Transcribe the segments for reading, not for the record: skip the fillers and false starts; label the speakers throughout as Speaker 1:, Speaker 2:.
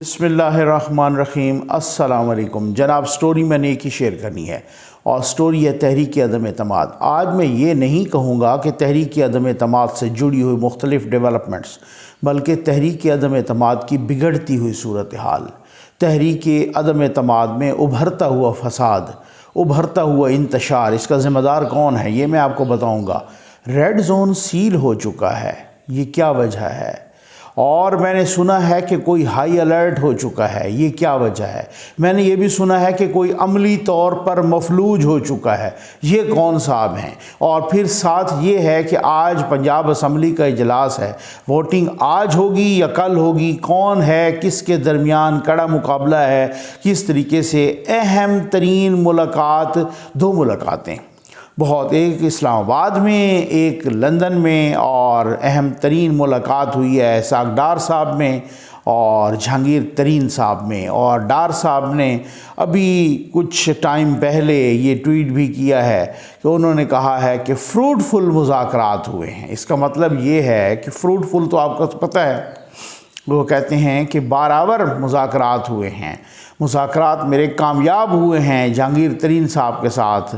Speaker 1: بسم اللہ الرحمن الرحیم۔ السلام علیکم جناب۔ سٹوری میں نے ایک ہی شیئر کرنی ہے اور سٹوری ہے تحریک عدم اعتماد۔ آج میں یہ نہیں کہوں گا کہ تحریک عدم اعتماد سے جڑی ہوئی مختلف ڈیولپمنٹس، بلکہ تحریک عدم اعتماد کی بگڑتی ہوئی صورتحال، تحریک عدم اعتماد میں ابھرتا ہوا فساد، ابھرتا ہوا انتشار، اس کا ذمہ دار کون ہے یہ میں آپ کو بتاؤں گا۔ ریڈ زون سیل ہو چکا ہے، یہ کیا وجہ ہے؟ اور میں نے سنا ہے کہ کوئی ہائی الرٹ ہو چکا ہے، یہ کیا وجہ ہے؟ میں نے یہ بھی سنا ہے کہ کوئی عملی طور پر مفلوج ہو چکا ہے، یہ کون صاحب ہیں؟ اور پھر ساتھ یہ ہے کہ آج پنجاب اسمبلی کا اجلاس ہے، ووٹنگ آج ہوگی یا کل ہوگی، کون ہے کس کے درمیان کڑا مقابلہ ہے، کس طریقے سے اہم ترین ملاقات، دو ملاقاتیں بہت، ایک اسلام آباد میں ایک لندن میں، اور اہم ترین ملاقات ہوئی ہے اسحاق ڈار صاحب میں اور جہانگیر ترین صاحب میں۔ اور ڈار صاحب نے ابھی کچھ ٹائم پہلے یہ ٹویٹ بھی کیا ہے کہ انہوں نے کہا ہے کہ فروٹفل مذاکرات ہوئے ہیں۔ اس کا مطلب یہ ہے کہ فروٹفل تو آپ کو پتہ ہے، وہ کہتے ہیں کہ بارآور مذاکرات ہوئے ہیں، مذاکرات میرے کامیاب ہوئے ہیں جہانگیر ترین صاحب کے ساتھ،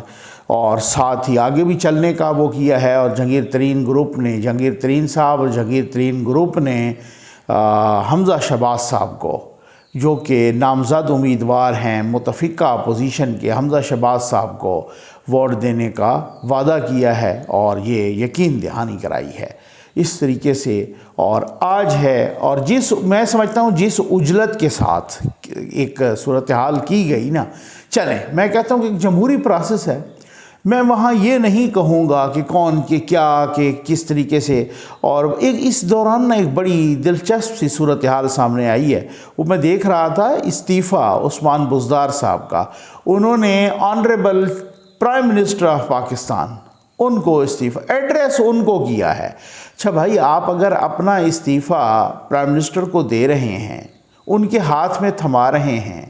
Speaker 1: اور ساتھ ہی آگے بھی چلنے کا وہ کیا ہے۔ اور جہانگیر ترین گروپ نے، جہانگیر ترین صاحب اور جہانگیر ترین گروپ نے حمزہ شہباز صاحب کو، جو کہ نامزد امیدوار ہیں متفقہ اپوزیشن کے، حمزہ شہباز صاحب کو ووٹ دینے کا وعدہ کیا ہے اور یہ یقین دہانی کرائی ہے اس طریقے سے۔ اور آج ہے، اور میں سمجھتا ہوں جس عجلت کے ساتھ ایک صورتحال کی گئی نا، چلیں میں کہتا ہوں کہ ایک جمہوری پروسیس ہے، میں وہاں یہ نہیں کہوں گا کہ کون کہ کیا کہ کس طریقے سے۔ اور اس دوران نا ایک بڑی دلچسپ سی صورتحال سامنے آئی ہے، وہ میں دیکھ رہا تھا استعفیٰ عثمان بزدار صاحب کا۔ انہوں نے honourable prime minister of Pakistan, ان کو استعفیٰ ایڈریس ان کو کیا ہے۔ اچھا بھائی، آپ اگر اپنا استعفیٰ پرائم منسٹر کو دے رہے ہیں، ان کے ہاتھ میں تھما رہے ہیں،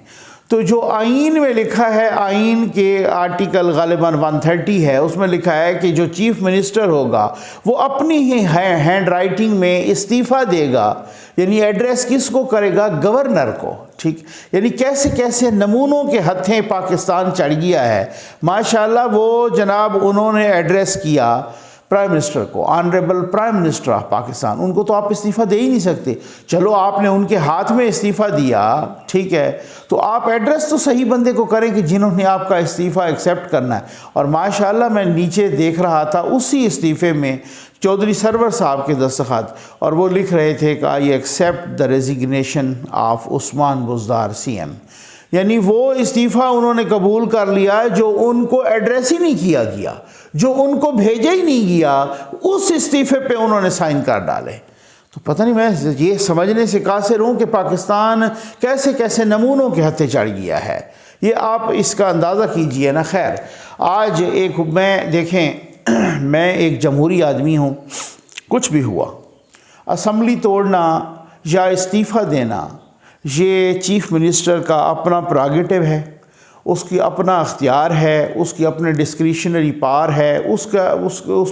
Speaker 1: تو جو آئین میں لکھا ہے، آئین کے آرٹیکل غالباً 130 ہے، اس میں لکھا ہے کہ جو چیف منسٹر ہوگا وہ اپنی ہی ہینڈ رائٹنگ میں استعفیٰ دے گا، یعنی ایڈریس کس کو کرے گا؟ گورنر کو۔ ٹھیک، یعنی کیسے کیسے نمونوں کے ہتھیں پاکستان چڑھ گیا ہے ماشاءاللہ۔ وہ جناب انہوں نے ایڈریس کیا پرائم منسٹر کو، honourable prime minister of Pakistan, ان کو تو آپ استعفیٰ دے ہی نہیں سکتے۔ چلو آپ نے ان کے ہاتھ میں استعفیٰ دیا، ٹھیک ہے، تو آپ ایڈریس تو صحیح بندے کو کریں کہ جنہوں نے آپ کا استعفیٰ ایکسیپٹ کرنا ہے۔ اور ماشاءاللہ میں نیچے دیکھ رہا تھا اسی استعفے میں چودھری سرور صاحب کے دستخط، اور وہ لکھ رہے تھے کہ I accept the resignation of Usman Buzdar C M, یعنی وہ استعفیٰ انہوں نے قبول کر لیا جو ان کو ایڈریس ہی نہیں کیا گیا، جو ان کو بھیجا ہی نہیں گیا، اس استعفے پہ انہوں نے سائن کر ڈالے۔ تو پتہ نہیں، میں یہ سمجھنے سے قاصر ہوں کہ پاکستان کیسے کیسے نمونوں کے ہتھے چڑھ گیا ہے، یہ آپ اس کا اندازہ کیجئے نا۔ خیر، آج دیکھیں میں ایک جمہوری آدمی ہوں، کچھ بھی ہوا، اسمبلی توڑنا یا استعفیٰ دینا یہ چیف منسٹر کا اپنا پراگیٹو ہے، اس کی اپنا اختیار ہے، اس کی اپنے ڈسکریشنری پاور ہے، اس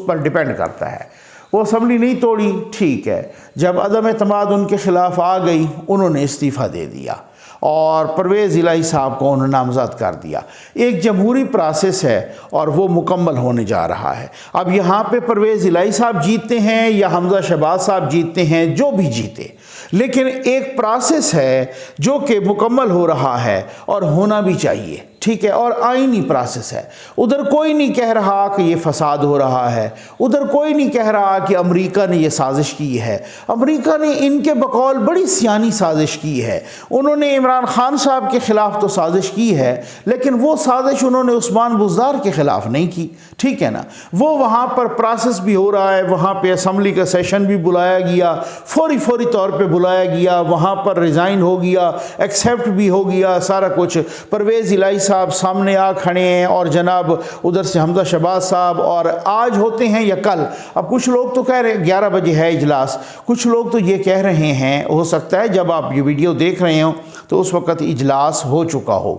Speaker 1: پر ڈیپینڈ کرتا ہے۔ وہ اسمبلی نہیں توڑی، ٹھیک ہے، جب عدم اعتماد ان کے خلاف آ گئی انہوں نے استعفیٰ دے دیا اور پرویز الہی صاحب کو انہوں نے نامزد کر دیا۔ ایک جمہوری پروسیس ہے اور وہ مکمل ہونے جا رہا ہے۔ اب یہاں پہ پرویز الہی صاحب جیتتے ہیں یا حمزہ شہباز صاحب جیتتے ہیں، جو بھی جیتے، لیکن ایک پروسیس ہے جو کہ مکمل ہو رہا ہے اور ہونا بھی چاہیے، ٹھیک ہے، اور آئینی پروسیس ہے۔ ادھر کوئی نہیں کہہ رہا کہ یہ فساد ہو رہا ہے، ادھر کوئی نہیں کہہ رہا کہ امریکہ نے یہ سازش کی ہے۔ امریکہ نے ان کے بقول بڑی سیانی سازش کی ہے، انہوں نے عمران خان صاحب کے خلاف تو سازش کی ہے، لیکن وہ سازش انہوں نے عثمان بزدار کے خلاف نہیں کی، ٹھیک ہے نا۔ وہ وہاں پر پروسیس بھی ہو رہا ہے، وہاں پہ اسمبلی کا سیشن بھی بلایا گیا، فوری طور پہ بلایا گیا، وہاں پر ریزائن ہو گیا، ایکسیپٹ بھی ہو گیا، سارا کچھ۔ پرویز الہی صاحب سامنے آ کھڑے ہیں اور جناب ادھر سے حمزہ شہباز صاحب، اور آج ہوتے ہیں یا کل، اب کچھ لوگ تو کہہ رہے ہیں 11 بجے ہے اجلاس، کچھ لوگ تو یہ کہہ رہے ہیں، ہو سکتا ہے جب آپ یہ ویڈیو دیکھ رہے ہوں تو اس وقت اجلاس ہو چکا ہو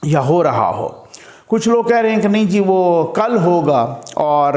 Speaker 1: یا ہو رہا ہو، کچھ لوگ کہہ رہے ہیں کہ نہیں جی وہ کل ہوگا۔ اور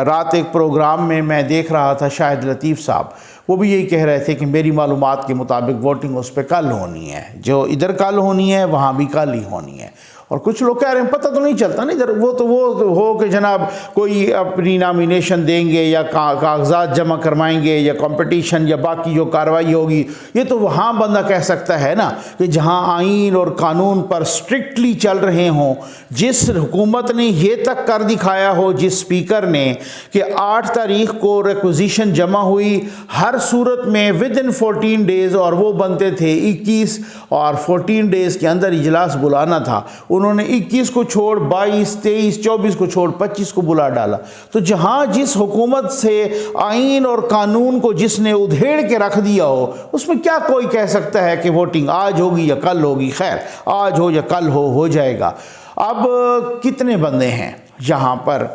Speaker 1: رات ایک پروگرام میں دیکھ رہا تھا شاہد لطیف صاحب، وہ بھی یہی کہہ رہے تھے کہ میری معلومات کے مطابق ووٹنگ اس پہ کل ہونی ہے، جو ادھر کل ہونی ہے وہاں بھی کل ہی ہونی ہے۔ اور کچھ لوگ کہہ رہے ہیں پتہ تو نہیں چلتا نا ادھر، وہ ہو کہ جناب کوئی اپنی نامینیشن دیں گے یا کاغذات جمع کروائیں گے یا کمپٹیشن یا باقی جو کارروائی ہوگی، یہ تو وہاں بندہ کہہ سکتا ہے نا کہ جہاں آئین اور قانون پر اسٹرکٹلی چل رہے ہوں، جس حکومت نے یہ تک کر دکھایا ہو، جس اسپیکر نے کہ 8 تاریخ کو ریکوزیشن جمع ہوئی، ہر صورت میں ودن 14 ڈیز، اور وہ بنتے تھے 21 اور 14 ڈیز کے اندر اجلاس بلانا تھا، انہوں نے 21 کو چھوڑ 22 23 24 کو چھوڑ 25 کو بلا ڈالا۔ تو جہاں جس حکومت سے آئین اور قانون کو جس نے ادھیڑ کے رکھ دیا ہو، اس میں کیا کوئی کہہ سکتا ہے کہ ووٹنگ آج ہوگی یا کل ہوگی؟ خیر آج ہو یا کل ہو جائے گا۔ اب کتنے بندے ہیں یہاں پر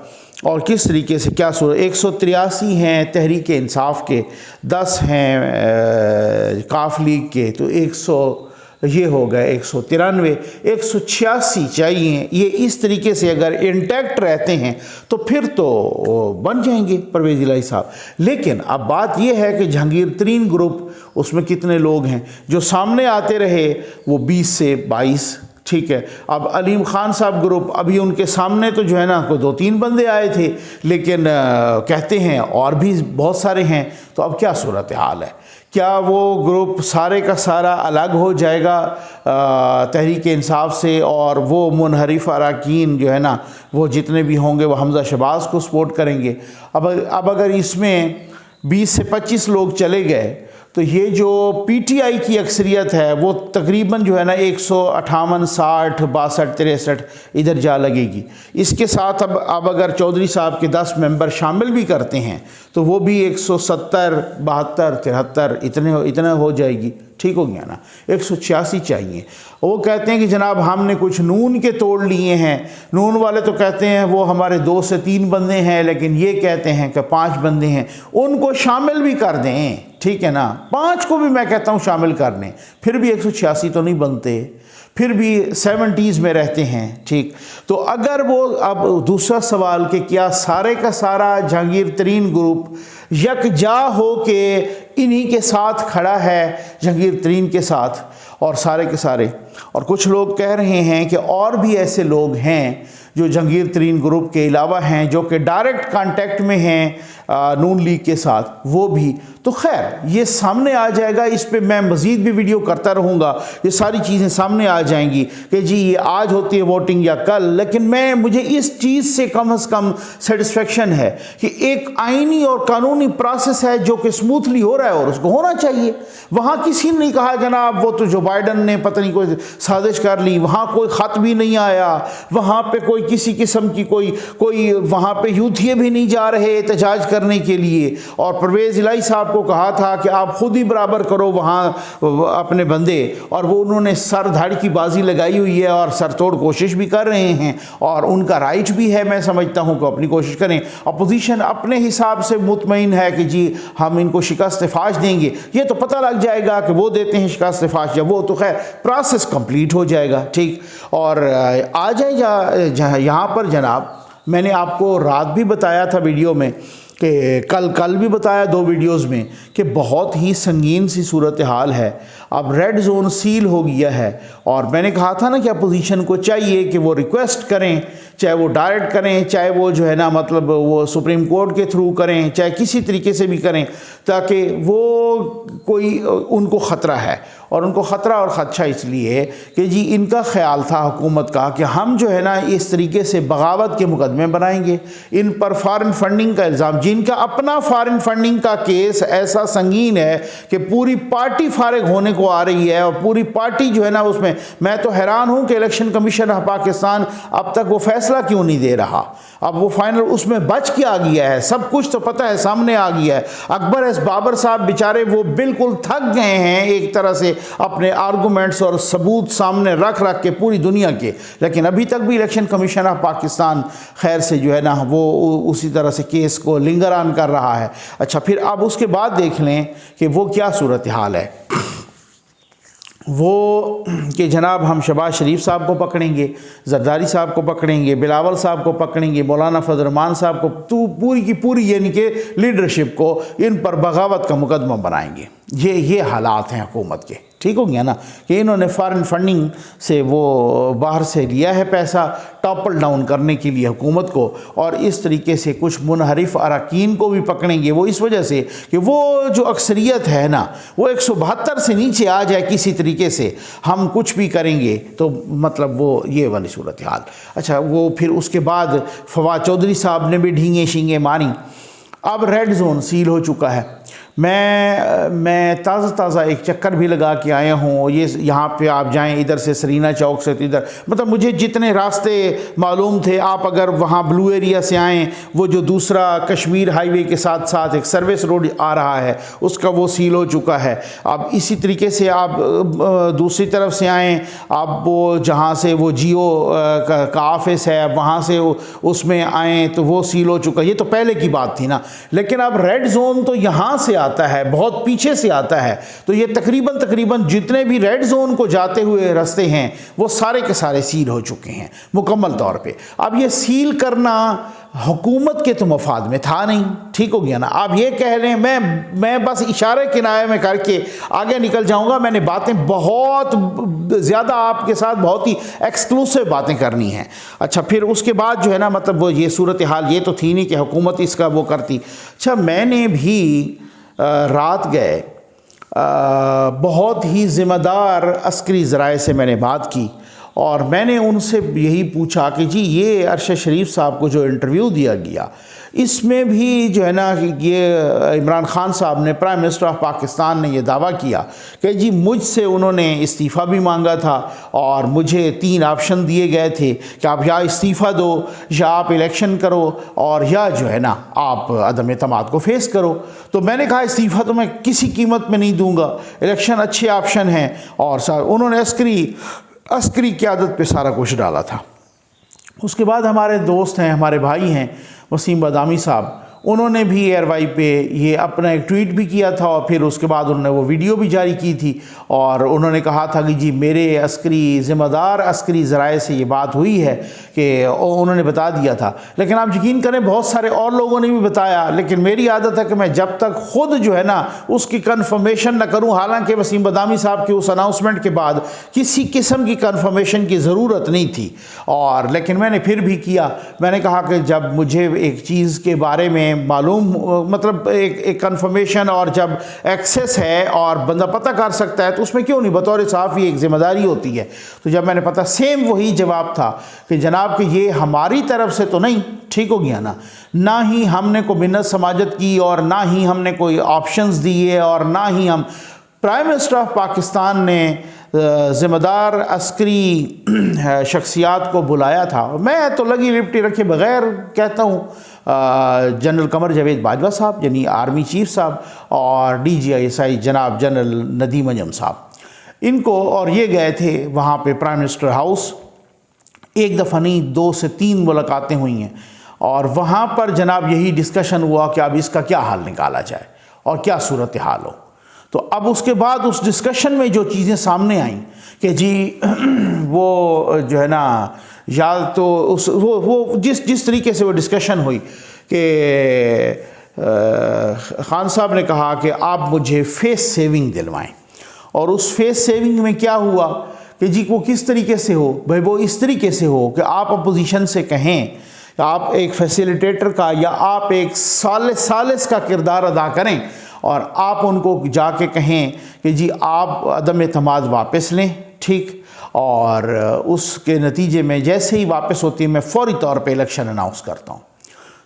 Speaker 1: اور کس طریقے سے کیا صورت؟ 183 ہیں تحریک انصاف کے، 10 ہیں کاف لیگ کے، تو 100 یہ ہو گئے 193، 186 چاہیے۔ یہ اس طریقے سے اگر انٹیکٹ رہتے ہیں تو پھر تو بن جائیں گے پرویز الہی صاحب۔ لیکن اب بات یہ ہے کہ جہانگیر ترین گروپ، اس میں کتنے لوگ ہیں جو سامنے آتے رہے؟ وہ 20 سے 22، ٹھیک ہے۔ اب علیم خان صاحب گروپ، ابھی ان کے سامنے تو جو ہے نا کوئی 2-3 بندے آئے تھے، لیکن کہتے ہیں اور بھی بہت سارے ہیں۔ تو اب کیا صورتحال ہے؟ کیا وہ گروپ سارے کا سارا الگ ہو جائے گا تحریک انصاف سے، اور وہ منحرف اراکین جو ہے نا وہ جتنے بھی ہوں گے وہ حمزہ شہباز کو سپورٹ کریں گے؟ اب اگر اس میں 20 سے 25 لوگ چلے گئے تو یہ جو پی ٹی آئی کی اکثریت ہے وہ تقریباً جو ہے نا 158 60 62 63 ادھر جا لگے گی۔ اس کے ساتھ اب اگر چودھری صاحب کے 10 ممبر شامل بھی کرتے ہیں تو وہ بھی 170 72 73 اتنے ہو جائے گی، ٹھیک ہو گیا نا۔ 186 چاہیے۔ وہ کہتے ہیں کہ جناب ہم نے کچھ نون کے توڑ لیے ہیں، نون والے تو کہتے ہیں وہ ہمارے 2 سے 3 بندے ہیں، لیکن یہ کہتے ہیں کہ 5 بندے ہیں، ان کو شامل بھی کر دیں، ٹھیک ہے نا۔ 5 کو بھی میں کہتا ہوں شامل کر لیں، پھر بھی 186 تو نہیں بنتے، پھر بھی 70s میں رہتے ہیں، ٹھیک۔ تو اگر وہ اب دوسرا سوال کہ کیا سارے کا سارا جہانگیر ترین گروپ یکجا ہو کے انہی کے ساتھ کھڑا ہے، جہانگیر ترین کے ساتھ، اور سارے کے سارے؟ اور کچھ لوگ کہہ رہے ہیں کہ اور بھی ایسے لوگ ہیں جو جہانگیر ترین گروپ کے علاوہ ہیں جو کہ ڈائریکٹ کانٹیکٹ میں ہیں نون لیگ کے ساتھ، وہ بھی۔ تو خیر یہ سامنے آ جائے گا، اس پہ میں مزید بھی ویڈیو کرتا رہوں گا، یہ ساری چیزیں سامنے آ جائیں گی کہ جی یہ آج ہوتی ہے ووٹنگ یا کل۔ لیکن مجھے اس چیز سے کم از کم سیٹسفیکشن ہے کہ ایک آئینی اور قانونی پروسیس ہے جو کہ سموتھلی ہو رہا ہے، اور اس کو ہونا چاہیے۔ وہاں کسی نے نہیں کہا جناب وہ تو جو بائیڈن نے پتہ نہیں کوئی سازش کر لی، وہاں کوئی خط بھی نہیں آیا، وہاں پہ کوئی کسی قسم کی کوئی وہاں پہ یوتھیے بھی نہیں جا رہے احتجاج کرنے کے لیے، اور پرویز الہی صاحب کو کہا تھا کہ آپ خود ہی برابر کرو وہاں اپنے بندے، اور وہ انہوں نے سر دھڑ کی بازی لگائی ہوئی ہے اور سر توڑ کوشش بھی کر رہے ہیں، اور ان کا رائٹ بھی ہے، میں سمجھتا ہوں کہ اپنی کوشش کریں۔ اپوزیشن اپنے حساب سے مطمئن ہے کہ جی ہم ان کو شکست فاش دیں گے، یہ تو پتہ لگ جائے گا کہ وہ دیتے ہیں شکست فاش یا وہ، تو خیر پروسیس کمپلیٹ ہو جائے گا، ٹھیک۔ اور آ جائے یہاں پر جناب، میں نے آپ کو رات بھی بتایا تھا ویڈیو میں کہ کل بھی بتایا 2 ویڈیوز میں کہ بہت ہی سنگین سی صورتحال ہے۔ اب ریڈ زون سیل ہو گیا ہے، اور میں نے کہا تھا نا کہ اپوزیشن کو چاہیے کہ وہ ریکویسٹ کریں، چاہے وہ ڈائریکٹ کریں، چاہے وہ جو ہے نا مطلب وہ سپریم کورٹ کے تھرو کریں، چاہے کسی طریقے سے بھی کریں، تاکہ وہ کوئی ان کو خطرہ ہے، اور ان کو خطرہ اور خدشہ اس لیے کہ جی ان کا خیال تھا حکومت کا کہ ہم جو ہے نا اس طریقے سے بغاوت کے مقدمے بنائیں گے، ان پر فارن فنڈنگ کا الزام، جن کا اپنا فارن فنڈنگ کا کیس ایسا سنگین ہے کہ پوری پارٹی فارغ ہونے کو آ رہی ہے، اور پوری پارٹی جو ہے نا اس میں تو حیران ہوں کہ الیکشن کمیشن آف پاکستان اب تک وہ فیصلہ کیوں نہیں دے رہا۔ اب وہ فائنل اس میں بچ کے آ گیا ہے، سب کچھ تو پتہ ہے سامنے آ گیا ہے۔ اکبر ایس بابر صاحب بیچارے وہ بالکل تھک گئے ہیں ایک طرح سے اپنے آرگومنٹس اور ثبوت سامنے رکھ کے پوری دنیا کے، لیکن ابھی تک بھی الیکشن کمیشن آف پاکستان خیر سے جو ہے نا وہ اسی طرح سے کیس کو لنگر آن کر رہا ہے۔ اچھا پھر اب اس کے بعد دیکھ لیں کہ وہ کیا صورتحال ہے۔ وہ کہ جناب ہم شہباز شریف صاحب کو پکڑیں گے، زرداری صاحب کو پکڑیں گے، بلاول صاحب کو پکڑیں گے، مولانا فضل الرحمان صاحب کو، تو پوری کی پوری یعنی کہ لیڈرشپ کو ان پر بغاوت کا مقدمہ بنائیں گے۔ یہ حالات ہیں حکومت کے، ٹھیک ہو گیا نا، کہ انہوں نے فارن فنڈنگ سے وہ باہر سے لیا ہے پیسہ ٹاپل ڈاؤن کرنے کے لیے حکومت کو، اور اس طریقے سے کچھ منحرف اراکین کو بھی پکڑیں گے، وہ اس وجہ سے کہ وہ جو اکثریت ہے نا وہ 172 سے نیچے آ جائے کسی طریقے سے، ہم کچھ بھی کریں گے تو مطلب وہ یہ والی صورتحال۔ اچھا وہ پھر اس کے بعد فواد چودھری صاحب نے بھی ڈھینگیں شینگیں ماری۔ اب ریڈ زون سیل ہو چکا ہے۔ میں تازہ ایک چکر بھی لگا کے آیا ہوں، یہاں پہ آپ جائیں ادھر سے سرینا چوک سے، تو ادھر مطلب مجھے جتنے راستے معلوم تھے، آپ اگر وہاں بلو ایریا سے آئیں، وہ جو دوسرا کشمیر ہائی وے کے ساتھ ساتھ ایک سروس روڈ آ رہا ہے اس کا وہ سیل ہو چکا ہے۔ اب اسی طریقے سے آپ دوسری طرف سے آئیں، آپ وہ جہاں سے وہ جیو کا آفس ہے وہاں سے اس میں آئیں تو وہ سیل ہو چکا ہے۔ یہ تو پہلے کی بات تھی نا، لیکن اب ریڈ زون تو یہاں سے آتا ہے، بہت پیچھے سے آتا ہے، تو یہ تقریباً جتنے بھی ریڈ زون کو جاتے ہوئے راستے ہیں وہ سارے کے سارے سیل ہو چکے ہیں مکمل طور پہ۔ اب یہ سیل کرنا حکومت کے تو مفاد میں تھا نہیں، ٹھیک ہو گیا نا۔ آپ یہ کہہ لیں میں بس اشارے کنارے میں کر کے آگے نکل جاؤں گا، میں نے باتیں بہت زیادہ آپ کے ساتھ بہت ہی ایکسکلوسیو باتیں کرنی ہیں۔ اچھا پھر اس کے بعد جو ہے نا مطلب وہ یہ صورتحال یہ تو تھی نہیں کہ حکومت اس کا وہ کرتی۔ اچھا میں نے بھی رات گئے بہت ہی ذمہ دار عسکری ذرائع سے میں نے بات کی، اور میں نے ان سے یہی پوچھا کہ جی یہ ارشد شریف صاحب کو جو انٹرویو دیا گیا اس میں بھی جو ہے نا یہ عمران خان صاحب نے، پرائم منسٹر آف پاکستان نے یہ دعویٰ کیا کہ جی مجھ سے انہوں نے استعفیٰ بھی مانگا تھا، اور مجھے 3 آپشن دیے گئے تھے کہ آپ یا استعفیٰ دو، یا آپ الیکشن کرو، اور یا جو ہے نا آپ عدم اعتماد کو فیس کرو۔ تو میں نے کہا استعفیٰ تو میں کسی قیمت میں نہیں دوں گا، الیکشن اچھے آپشن ہیں، اور انہوں نے عسکری قیادت پہ سارا کچھ ڈالا تھا۔ اس کے بعد ہمارے دوست ہیں، ہمارے بھائی ہیں وسیم بادامی صاحب، انہوں نے بھی ایئر وائی پہ یہ اپنا ایک ٹویٹ بھی کیا تھا، اور پھر اس کے بعد انہوں نے وہ ویڈیو بھی جاری کی تھی، اور انہوں نے کہا تھا کہ جی میرے ذمہ دار عسکری ذرائع سے یہ بات ہوئی ہے کہ انہوں نے بتا دیا تھا۔ لیکن آپ یقین کریں بہت سارے اور لوگوں نے بھی بتایا، لیکن میری عادت ہے کہ میں جب تک خود جو ہے نا اس کی کنفرمیشن نہ کروں، حالانکہ وسیم بادامی صاحب کی اس اناؤنسمنٹ کے بعد کسی قسم کی کنفرمیشن کی ضرورت نہیں تھی، اور لیکن میں نے پھر بھی کیا۔ میں نے کہا کہ جب مجھے ایک چیز کے بارے میں معلوم مطلب ایک کنفرمیشن اور جب ایکسیس ہے اور بندہ پتہ کر سکتا ہے تو اس میں کیوں نہیں، بطور صحافی ایک ذمہ داری ہوتی ہے۔ تو جب میں نے پتہ سیم وہی جواب تھا کہ جناب کہ یہ ہماری طرف سے تو نہیں، ٹھیک ہو گیا نا، نہ ہی ہم نے کوئی منت سماجت کی، اور نہ ہی ہم نے کوئی آپشنز دیے، اور نہ ہی ہم پرائم منسٹر آف پاکستان نے ذمہ دار عسکری شخصیات کو بلایا تھا۔ میں تو لگی لپٹی رکھے بغیر کہتا ہوں جنرل قمر جاوید باجوہ صاحب یعنی آرمی چیف صاحب، اور DGI جناب جنرل ندیم انجم صاحب، ان کو، اور یہ گئے تھے وہاں پہ پرائم منسٹر ہاؤس، ایک دفعہ نہیں 2 سے 3 ملاقاتیں ہوئی ہیں، اور وہاں پر جناب یہی ڈسکشن ہوا کہ اب اس کا کیا حل نکالا جائے اور کیا صورتحال ہو۔ تو اب اس کے بعد اس ڈسکشن میں جو چیزیں سامنے آئیں کہ جی وہ جو ہے نا یا تو وہ جس طریقے سے وہ ڈسکشن ہوئی کہ خان صاحب نے کہا کہ آپ مجھے فیس سیونگ دلوائیں، اور اس فیس سیونگ میں کیا ہوا کہ جی وہ کس طریقے سے ہو، بھائی وہ اس طریقے سے ہو کہ آپ اپوزیشن سے کہیں کہ آپ ایک فیسیلیٹیٹر کا یا آپ ایک سالس کا کردار ادا کریں، اور آپ ان کو جا کے کہیں کہ جی آپ عدم اعتماد واپس لیں، ٹھیک، اور اس کے نتیجے میں جیسے ہی واپس ہوتی ہے میں فوری طور پہ الیکشن اناؤنس کرتا ہوں۔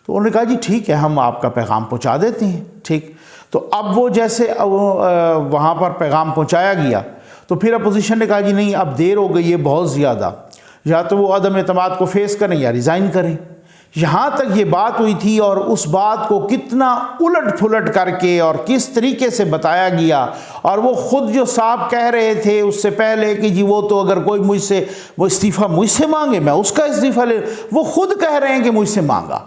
Speaker 1: تو انہوں نے کہا جی ٹھیک ہے ہم آپ کا پیغام پہنچا دیتے ہیں، ٹھیک۔ تو اب وہ جیسے وہاں پر پیغام پہنچایا گیا تو پھر اپوزیشن نے کہا جی نہیں اب دیر ہو گئی ہے بہت زیادہ، یا تو وہ عدم اعتماد کو فیس کریں یا ریزائن کریں۔ یہاں تک یہ بات ہوئی تھی، اور اس بات کو کتنا الٹ پھلٹ کر کے اور کس طریقے سے بتایا گیا، اور وہ خود جو صاحب کہہ رہے تھے اس سے پہلے کہ جی وہ تو اگر کوئی وہ استعفیٰ مجھ سے مانگے میں اس کا استعفیٰ لے، وہ خود کہہ رہے ہیں کہ مجھ سے مانگا۔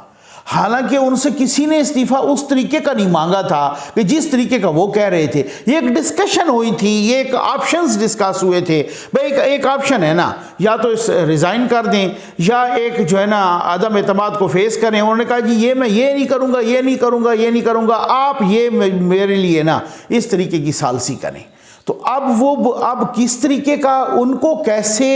Speaker 1: حالانکہ ان سے کسی نے استعفیٰ اس طریقے کا نہیں مانگا تھا کہ جس طریقے کا وہ کہہ رہے تھے. یہ ایک ڈسکشن ہوئی تھی, یہ ایک آپشنز ڈسکس ہوئے تھے. بھائی ایک آپشن ہے نا, یا تو ریزائن کر دیں یا ایک جو ہے نا عدم اعتماد کو فیس کریں. انہوں نے کہا جی یہ میں یہ نہیں کروں گا, یہ نہیں کروں گا, یہ نہیں کروں گا, آپ یہ میرے لیے نا اس طریقے کی ثالثی کریں. تو اب کس طریقے کا ان کو کیسے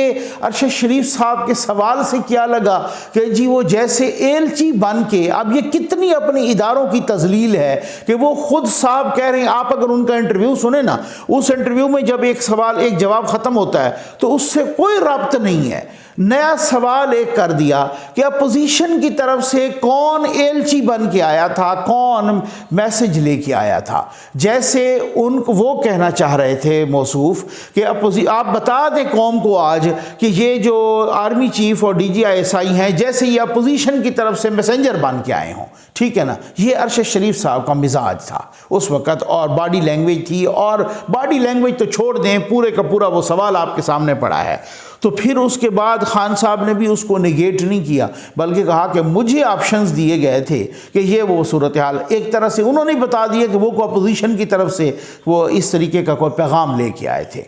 Speaker 1: ارشد شریف صاحب کے سوال سے کیا لگا کہ جی وہ جیسے ایلچی بن کے, اب یہ کتنی اپنی اداروں کی تذلیل ہے کہ وہ خود صاحب کہہ رہے ہیں. آپ اگر ان کا انٹرویو سنیں نا, اس انٹرویو میں جب ایک سوال ایک جواب ختم ہوتا ہے تو اس سے کوئی ربط نہیں ہے, نیا سوال ایک کر دیا کہ اپوزیشن کی طرف سے کون ایلچی بن کے آیا تھا, کون میسج لے کے آیا تھا. جیسے ان کو وہ کہنا چاہ رہے تھے موصوف کہ آپ بتا دیں قوم کو آج کہ یہ جو آرمی چیف اور D G I S I ہیں جیسے یہ اپوزیشن کی طرف سے میسنجر بن کے آئے ہوں. ٹھیک ہے نا, یہ ارشد شریف صاحب کا مزاج تھا اس وقت, اور باڈی لینگویج تھی. اور باڈی لینگویج تو چھوڑ دیں, پورے کا پورا وہ سوال آپ کے سامنے پڑا ہے. تو پھر اس کے بعد خان صاحب نے بھی اس کو نیگیٹ نہیں کیا, بلکہ کہا کہ مجھے آپشنز دیے گئے تھے کہ یہ وہ صورتحال. ایک طرح سے انہوں نے بتا دیا کہ وہ کو اپوزیشن کی طرف سے وہ اس طریقے کا کوئی پیغام لے کے آئے تھے,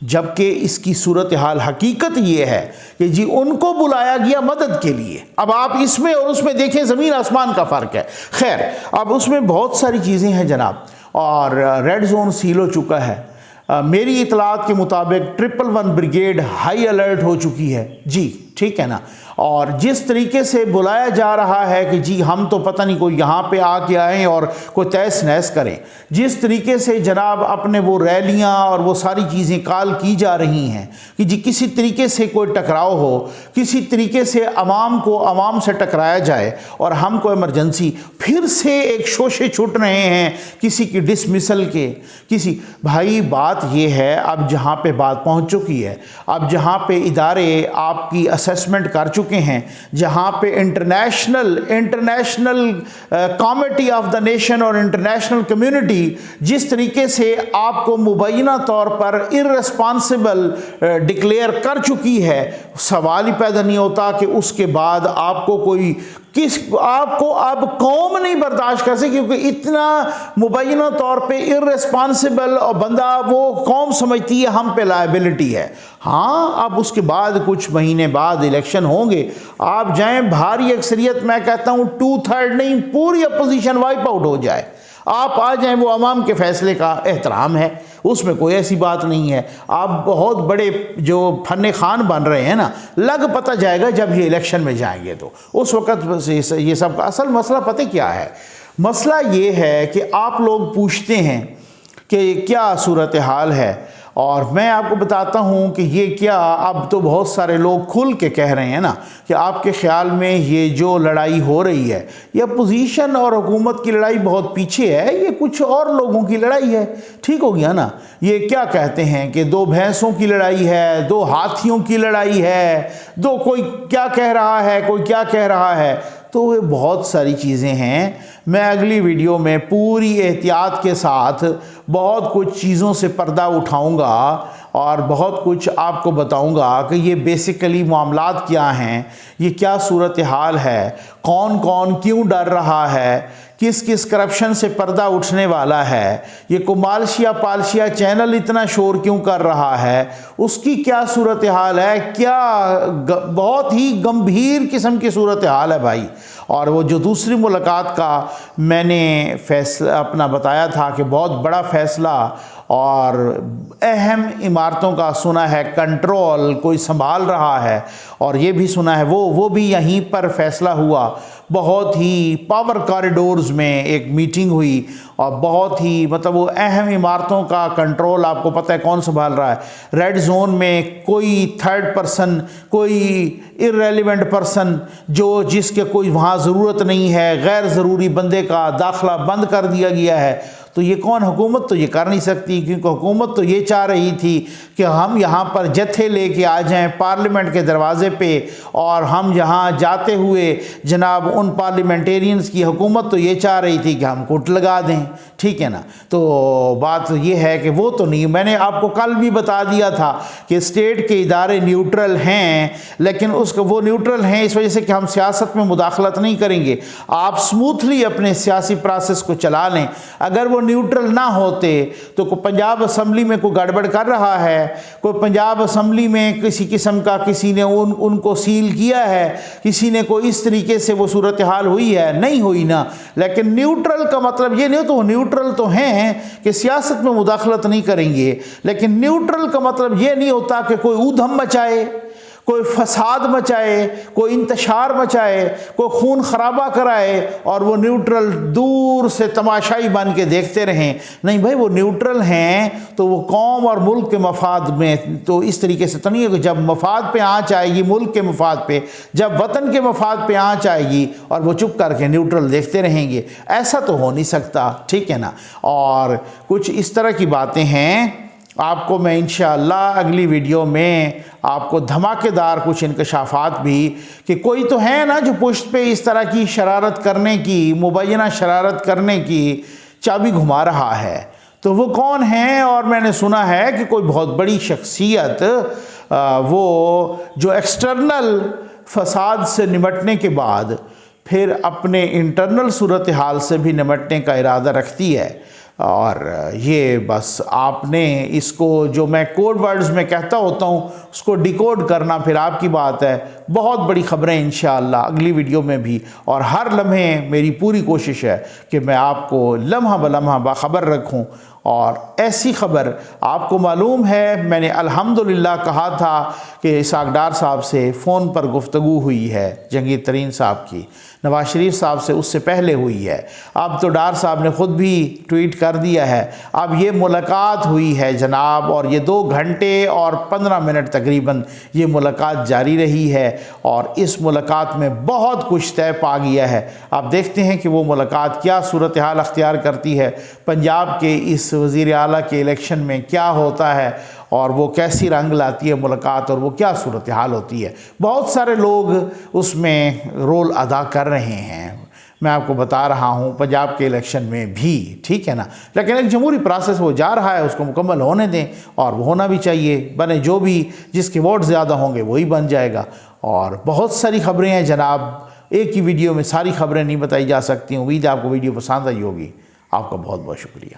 Speaker 1: جبکہ اس کی صورتحال حقیقت یہ ہے کہ جی ان کو بلایا گیا مدد کے لیے. اب آپ اس میں اور اس میں دیکھیں زمین آسمان کا فرق ہے. خیر, اب اس میں بہت ساری چیزیں ہیں جناب, اور ریڈ زون سیل ہو چکا ہے. میری اطلاعات کے مطابق 111 بریگیڈ ہائی الرٹ ہو چکی ہے. جی ٹھیک ہے نا, اور جس طریقے سے بلایا جا رہا ہے کہ جی ہم تو پتہ نہیں کوئی یہاں پہ آ کے آئیں اور کوئی تیس نیس کریں, جس طریقے سے جناب اپنے وہ ریلیاں اور وہ ساری چیزیں کال کی جا رہی ہیں کہ جی کسی طریقے سے کوئی ٹکراؤ ہو, کسی طریقے سے عوام کو عوام سے ٹکرایا جائے اور ہم کو ایمرجنسی, پھر سے ایک شوشے چھوٹ رہے ہیں کسی کی ڈسمسل کے. کسی بھائی بات یہ ہے, اب جہاں پہ بات پہنچ چکی ہے, اب جہاں پہ ادارے آپ کی اسیسمنٹ کر چکے ہیں, جہاں پہ international committee of the nation اور انٹرنیشنل کمیونٹی جس طریقے سے آپ کو مبینہ طور پر ارریسپانسبل ڈکلیئر کر چکی ہے, سوال ہی پیدا نہیں ہوتا کہ اس کے بعد آپ کو کوئی آپ کو اب قوم نہیں برداشت کر سکے, کیونکہ اتنا مبینہ طور پہ ارریسپانسبل اور بندہ وہ قوم سمجھتی ہے ہم پہ لائبلٹی ہے. ہاں, اب اس کے بعد کچھ مہینے بعد الیکشن ہوں گے, آپ جائیں بھاری اکثریت, میں کہتا ہوں 2/3 نہیں پوری اپوزیشن وائپ آؤٹ ہو جائے, آپ آ جائیں, وہ عوام کے فیصلے کا احترام ہے, اس میں کوئی ایسی بات نہیں ہے. آپ بہت بڑے جو فن خان بن رہے ہیں نا, لگ پتہ جائے گا جب یہ الیکشن میں جائیں گے, تو اس وقت یہ سب کا اصل مسئلہ پتہ کیا ہے. مسئلہ یہ ہے کہ آپ لوگ پوچھتے ہیں کہ کیا صورتحال ہے, اور میں آپ کو بتاتا ہوں کہ یہ کیا, اب تو بہت سارے لوگ کھل کے کہہ رہے ہیں نا کہ آپ کے خیال میں یہ جو لڑائی ہو رہی ہے یہ اپوزیشن اور حکومت کی لڑائی بہت پیچھے ہے, یہ کچھ اور لوگوں کی لڑائی ہے. ٹھیک ہو گیا نا, یہ کیا کہتے ہیں کہ 2 بھینسوں کی لڑائی ہے, 2 ہاتھیوں کی لڑائی ہے, کوئی کیا کہہ رہا ہے, کوئی کیا کہہ رہا ہے. تو وہ بہت ساری چیزیں ہیں. میں اگلی ویڈیو میں پوری احتیاط کے ساتھ بہت کچھ چیزوں سے پردہ اٹھاؤں گا اور بہت کچھ آپ کو بتاؤں گا کہ یہ بیسیکلی معاملات کیا ہیں, یہ کیا صورتحال ہے, کون کون کیوں ڈر رہا ہے, کس کس کرپشن سے پردہ اٹھنے والا ہے, یہ کمالشیا پالشیا چینل اتنا شور کیوں کر رہا ہے, اس کی کیا صورتحال ہے, کیا بہت ہی گمبھیر قسم کی صورتحال ہے بھائی. اور وہ جو دوسری ملاقات کا میں نے فیصلہ اپنا بتایا تھا کہ بہت بڑا فیصلہ اور اہم عمارتوں کا سنا ہے کنٹرول کوئی سنبھال رہا ہے, اور یہ بھی سنا ہے وہ بھی یہیں پر فیصلہ ہوا. بہت ہی پاور کاریڈورز میں ایک میٹنگ ہوئی اور بہت ہی مطلب وہ اہم عمارتوں کا کنٹرول آپ کو پتہ ہے کون سنبھال رہا ہے. ریڈ زون میں کوئی تھرڈ پرسن, کوئی ارریلیونٹ پرسن جس کے کوئی وہاں ضرورت نہیں ہے, غیر ضروری بندے کا داخلہ بند کر دیا گیا ہے. تو یہ کون حکومت تو یہ کر نہیں سکتی، کیونکہ حکومت تو یہ چاہ رہی تھی کہ ہم یہاں پر جتھے لے کے آ جائیں پارلیمنٹ کے دروازے پہ، اور ہم یہاں جاتے ہوئے جناب ان پارلیمنٹیرینز کی حکومت تو یہ چاہ رہی تھی کہ ہم کوٹ لگا دیں، ٹھیک ہے نا۔ تو بات یہ ہے کہ وہ تو نہیں، میں نے آپ کو کل بھی بتا دیا تھا کہ اسٹیٹ کے ادارے نیوٹرل ہیں، لیکن وہ نیوٹرل ہیں اس وجہ سے کہ ہم سیاست میں مداخلت نہیں کریں گے، آپ سموتھلی اپنے سیاسی پروسیس کو چلا لیں۔ اگر وہ نیوٹرل نہ ہوتے تو کوئی پنجاب اسمبلی میں کوئی گڑبڑ کر رہا ہے، کوئی پنجاب اسمبلی میں کسی قسم کا کسی نے ان کو سیل کیا ہے، کسی نے کوئی اس طریقے سے وہ صورتحال ہوئی ہے، نہیں ہوئی نا۔ لیکن نیوٹرل کا مطلب یہ نہیں تو نیوٹرل تو ہیں کہ سیاست میں مداخلت نہیں کریں گے، لیکن نیوٹرل کا مطلب یہ نہیں ہوتا کہ کوئی اودھم مچائے، کوئی فساد مچائے، کوئی انتشار مچائے، کوئی خون خرابہ کرائے اور وہ نیوٹرل دور سے تماشائی بن کے دیکھتے رہیں۔ نہیں بھائی، وہ نیوٹرل ہیں تو وہ قوم اور ملک کے مفاد میں، تو اس طریقے سے تو نہیں ہے کہ جب مفاد پہ آنچ آئے گی، ملک کے مفاد پہ، جب وطن کے مفاد پہ آنچ آئے گی اور وہ چپ کر کے نیوٹرل دیکھتے رہیں گے، ایسا تو ہو نہیں سکتا، ٹھیک ہے نا۔ اور کچھ اس طرح کی باتیں ہیں، آپ کو میں انشاءاللہ اگلی ویڈیو میں آپ کو دھماکے دار کچھ انکشافات بھی، کہ کوئی تو ہے نا جو پشت پہ اس طرح کی شرارت کرنے کی، مبینہ شرارت کرنے کی چابی گھما رہا ہے، تو وہ کون ہیں؟ اور میں نے سنا ہے کہ کوئی بہت بڑی شخصیت، وہ جو ایکسٹرنل فساد سے نمٹنے کے بعد پھر اپنے انٹرنل صورتحال سے بھی نمٹنے کا ارادہ رکھتی ہے۔ اور یہ بس آپ نے اس کو، جو میں کوڈ ورڈز میں کہتا ہوتا ہوں، اس کو ڈیکوڈ کرنا پھر آپ کی بات ہے۔ بہت بڑی خبریں انشاءاللہ اگلی ویڈیو میں بھی، اور ہر لمحے میری پوری کوشش ہے کہ میں آپ کو لمحہ بلمحہ باخبر رکھوں۔ اور ایسی خبر آپ کو معلوم ہے، میں نے الحمدللہ کہا تھا کہ اسحاق ڈار صاحب سے فون پر گفتگو ہوئی ہے، جہانگیر ترین صاحب کی، نواز شریف صاحب سے اس سے پہلے ہوئی ہے۔ اب تو ڈار صاحب نے خود بھی ٹویٹ کر دیا ہے، اب یہ ملاقات ہوئی ہے جناب، اور یہ 2 گھنٹے اور 15 منٹ تقریباً یہ ملاقات جاری رہی ہے، اور اس ملاقات میں بہت کچھ طے پا گیا ہے۔ آپ دیکھتے ہیں کہ وہ ملاقات کیا صورتحال اختیار کرتی ہے، پنجاب کے اس وزیر اعلیٰ کے الیکشن میں کیا ہوتا ہے، اور وہ کیسی رنگ لاتی ہے ملاقات، اور وہ کیا صورتحال ہوتی ہے۔ بہت سارے لوگ اس میں رول ادا کر رہے ہیں، میں آپ کو بتا رہا ہوں، پنجاب کے الیکشن میں بھی، ٹھیک ہے نا۔ لیکن ایک جمہوری پروسیس وہ جا رہا ہے، اس کو مکمل ہونے دیں، اور وہ ہونا بھی چاہیے، بنے جو بھی، جس کے ووٹ زیادہ ہوں گے وہی بن جائے گا۔ اور بہت ساری خبریں ہیں جناب، ایک ہی ویڈیو میں ساری خبریں نہیں بتائی جا سکتی۔ امید ہے آپ کو ویڈیو پسند آئی ہوگی۔ آپ کا بہت بہت شکریہ۔